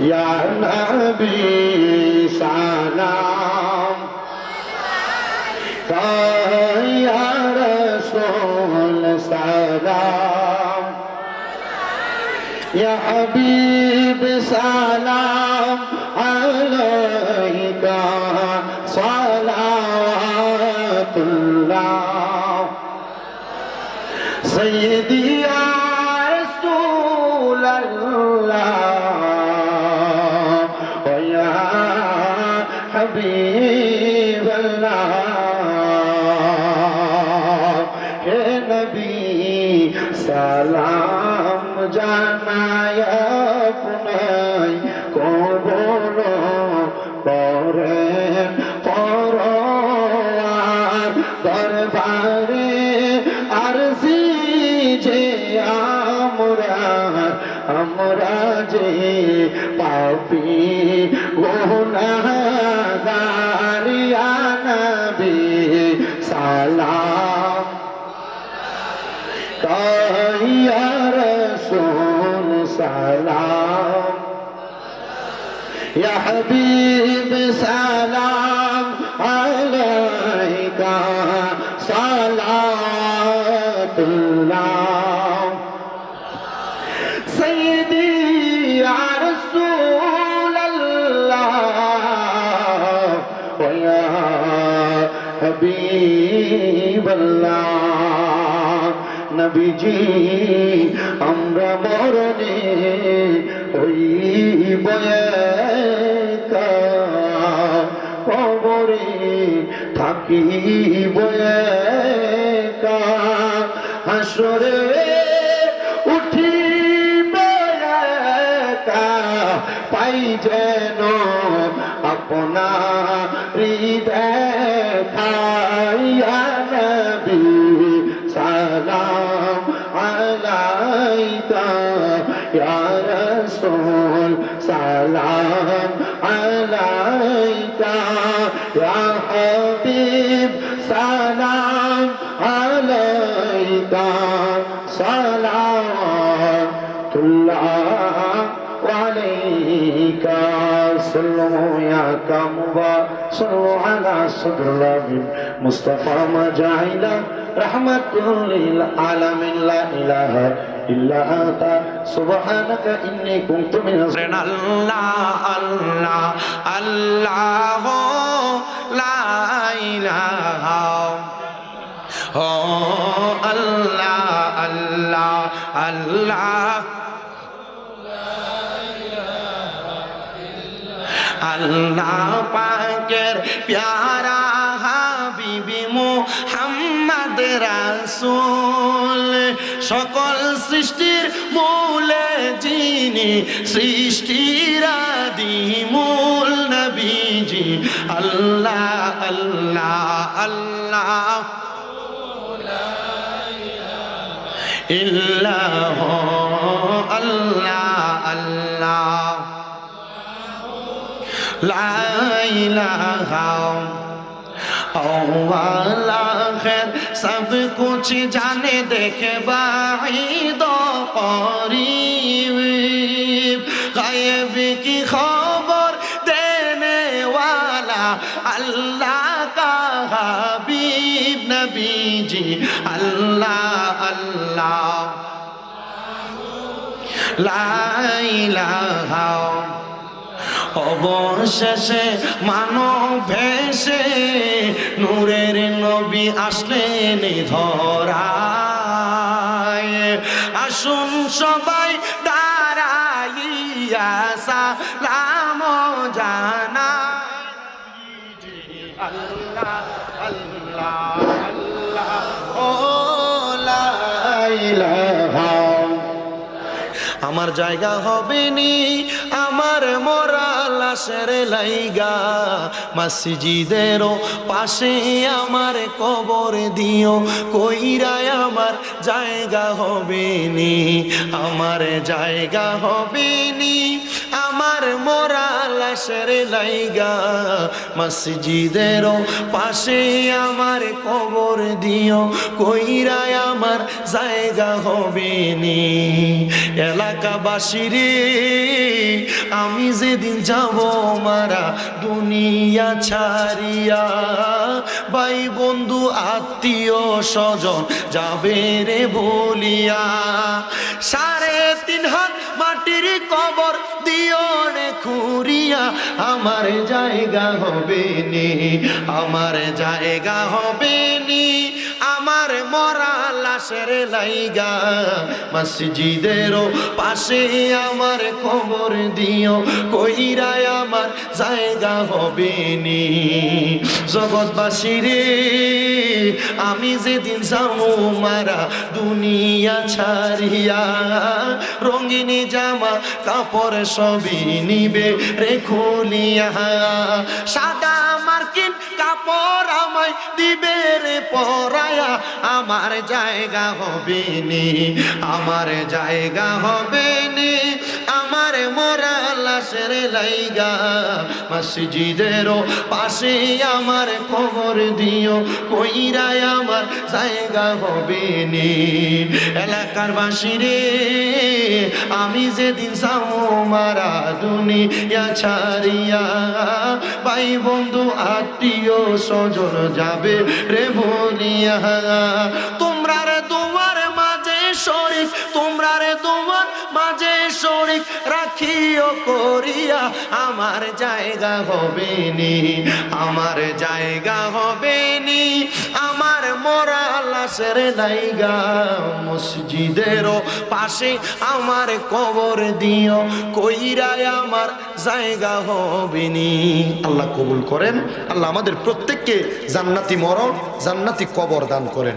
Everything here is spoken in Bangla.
या नबी सलाम या रसूल सलाम या हबीब सलाम अलैका सलावतुल्लाह सय्यदी या रसूल अल्लाह व या हबीब अल्लाह हे नबी सलाम জানায় আপনাই কবর করেন পরওয়ার দরবারে আরজি যে আমরা যে পাপী গুনাহগার ইয়া নবী সালাম या रसूल सलाम या हबीब सलाम अलैका सलावतुल्लाह सय्यदी या रसूल अल्लाह व या हबीब अल्लाह নবীজি আমরা মরণে হইব একা কবরে থাকিব একা হাসরে উঠিব একা পাই যেন আপনারি দেখা ইয়া নবী سلام عليك يا رسول سلام عليك يا حبيب سلام عليك صلوات الله عليك صلوا يا كمبا صلوا على صدر النبي مصطفى مجاهد رحمة للعالمين لا إله إلا أنت سبحانك إني كنت من الظالمين الله الله الله لا إله الله الله الله আল্লাহ পাকের প্যারা হাবিবি মুহাম্মদ রাসূল সকল সৃষ্টির মূলে যিনি সৃষ্টির আদি মূল নবীজি আল্লাহ আল্লাহ আল্লাহ ইল্লাহ আল্লাহ আল্লাহ لا إله أول آخر सब कुछ जाने देखे बाईद करीब गायब की खबर देने वाला अल्लाह का हबीब नबी जी अल्लाह अल्लाह ला इलाहा অবশেষে মানব ভেসে নূরের নবী আসলেন ধরায় আসুন সবাই দাঁড়াইয়া সালাম জানাই আল্লাহ আল্লাহ আল্লাহ ও লা ইলাহা আমার জায়গা হবে নি আমার মরা লাশের লাইগা মসজিদের পাশে আমার কবর দিও কইরায় আমার জায়গা হবে নি আমার জায়গা হবে নি আমার মরা লাশের লাইগা মসজিদেরও পাশে আমার কবর দিও, কইরায় আমার জায়গা হবে নি। এলাকাবাসী রে, আমি যেদিন যাব মারা দুনিয়া ছাড়িয়া, ভাই বন্ধু আত্মীয় স্বজন যাবে রে বলিয়া, 3.5 হাত মাটির কবর দিও রে খুঁড়িয়া, আমার জায়গা হবে নি, আমার জায়গা হবে নি। আমার মরা লাশের লাইগা মসজিদেরও পাশে আমার কবর দিও, কইরায় আমার জায়গা হবে নি। জগৎবাসী রে, আমি যেদিন যাবো মারা দুনিয়া ছাড়িয়া, রঙিনী জামা কাপড় সবই নিবে রে খুলিয়া, সাদা মার্কিন কাপড় আমায় দিবে রে পরায়া, আমার জায়গা হবে নি, আমার জায়গা হবে নি। আমার মরা লাশের লাইগা মসজিদেরও পাশে আমার কবর দিও, কইরায় আমার জায়গা হবে নি। এলাকার বাসী রে, আমি যেদিন যাবো মারা দুনিয়া ছাড়িয়া, ভাই বন্ধু আত্মীয় স্বজন যাবে রে বলিয়া, তোমরা রে তোমার মাঝে শরীক, তোমরা রে তোমার মাঝে শরীক রাখিও করিয়া, আমার জায়গা হবে নি, আমার জায়গা হবে নি। আমার মরা লাশের লাইগা মসজিদেরও পাশে আমার কবর দিও, কইরায় আমার জায়গা হবে নি। আল্লাহ কবুল করেন, আল্লাহ আমাদের প্রত্যেককে জান্নাতি মরণ জান্নাতি কবর দান করেন।